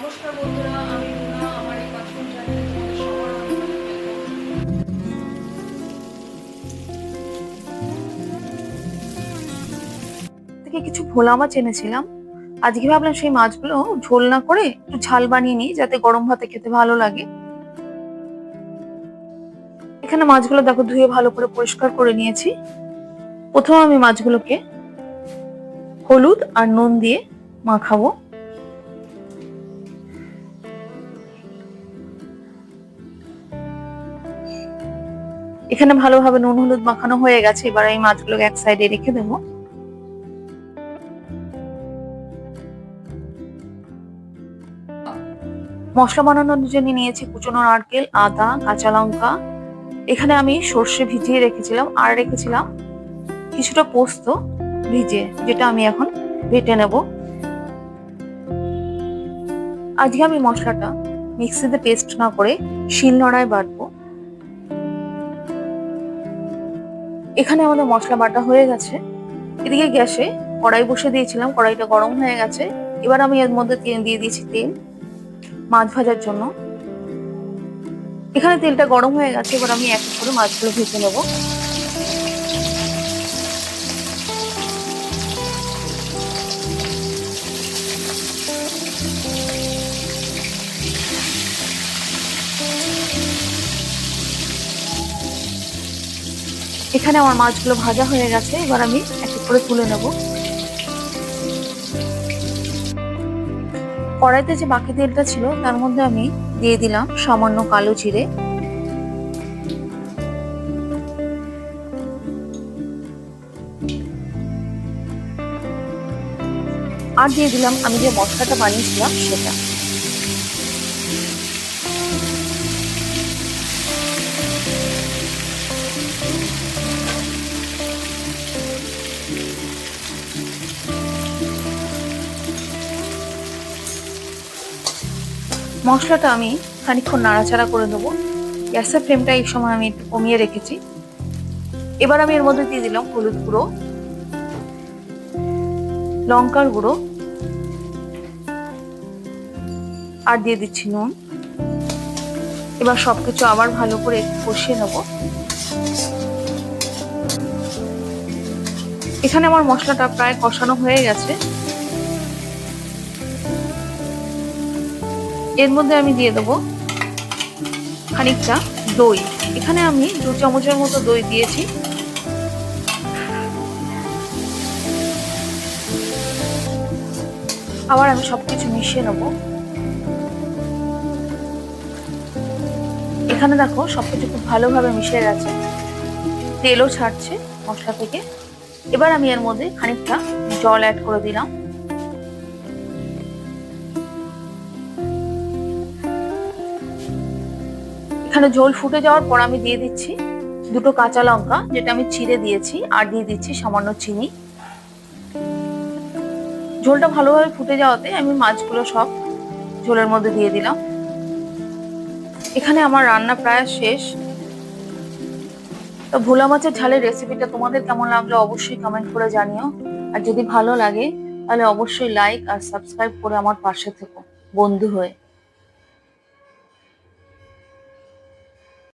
নমস্কার বন্ধুরা, আমি রুনা। আমার এই পাঁচফোড়ন চ্যানেলে তোমাদের সবার অনেক অনেক থেকে কিছু ভোলা মাছ এনেছিলাম। আজকে ভাবলাম সেই মাছগুলো ঝোল না করে একটু ঝাল বানিয়ে নিই, যাতে গরম ভাতে খেতে ভালো লাগে। এখানে মাছগুলো দেখো ধুয়ে ভালো করে পরিষ্কার করে নিয়েছি। প্রথমে আমি মাছগুলোকে হলুদ আর নুন দিয়ে মাখাবো। এখানে ভালোভাবে নুন হলুদ মাখানো হয়ে গেছে। এবার এই মাছগুলোকে এক সাইডে রেখে দেবো। মশলা বানানোর জন্য নিয়েছি কুচনো নারকেল, আদা, কাঁচা লঙ্কা। এখানে আমি সর্ষে ভিজিয়ে রেখেছিলাম, আর রেখেছিলাম কিছুটা পোস্ত ভিজিয়ে, যেটা আমি এখন বেটে নেব। আজকে আমি মশলাটা মিক্সিতে পেস্ট না করে শিলনোড়ায় বাটবো। এখানে আমাদের মশলা বাটা হয়ে গেছে। এদিকে গ্যাসে কড়াই বসে দিয়েছিলাম, কড়াইটা গরম হয়ে গেছে। এবার আমি এর মধ্যে দিয়ে দিয়েছি তেল মাছ ভাজার জন্য। এখানে তেলটা গরম হয়ে গেছে। এবার আমি এক এক করে মাছগুলো ভেজে নেবো। এখানে আমার মাছগুলো ভাজা হয়ে গেছে। এবার আমি এক এক করে তুলে নেব। কড়াইতে যে বাকি তেলটা ছিল তার মধ্যে আমি দিয়ে দিলাম সামান্য কালো জিরে, আর দিয়ে দিলাম আমি যে মশলাটা বানিয়েছিলাম সেটা। মশলাটা আমি খানিকক্ষণ নাড়াচাড়া করে দেবো। গ্যাসের ফ্লেমটা এই সময় আমি একটু কমিয়ে রেখেছি। এবার আমি এর মধ্যে দিয়ে দিলাম হলুদ গুঁড়ো, লঙ্কার গুঁড়ো, আর দিয়ে দিচ্ছি নুন। এবার সবকিছু আবার ভালো করে একটু কষিয়ে নেব। এখানে আমার মশলাটা প্রায় কষানো হয়ে গেছে। এর মধ্যে আমি দিয়ে দেবো খানিকটা দই। এখানে আমি 2 চামচের মতো দই দিয়েছি। আবার আমি সবকিছু মিশিয়ে নেব। এখানে দেখো সবকিছু খুব ভালোভাবে মিশে গেছে, তেলও ছাড়ছে মশলা থেকে। এবার আমি এর মধ্যে খানিকটা জল অ্যাড করে দিলাম। এখানে ঝোল ফুটে যাওয়ার পর আমি দিয়ে দিচ্ছি 2টো কাঁচা লঙ্কা, যেটা আমি চিড়ে দিয়েছি, আর দিয়ে দিচ্ছি সামান্য চিনি। ঝোলটা ভালোভাবে ফুটে যাওয়াতে আমি মাছগুলো সব ঝোলের মধ্যে দিয়ে দিলাম। এখানে আমার রান্না প্রায় শেষ। তো ভোলা মাছের ঝালের রেসিপিটা তোমাদের কেমন লাগলো অবশ্যই কমেন্ট করে জানিও। আর যদি ভালো লাগে তাহলে অবশ্যই লাইক আর সাবস্ক্রাইব করে আমার পাশে থেকো বন্ধু হয়ে।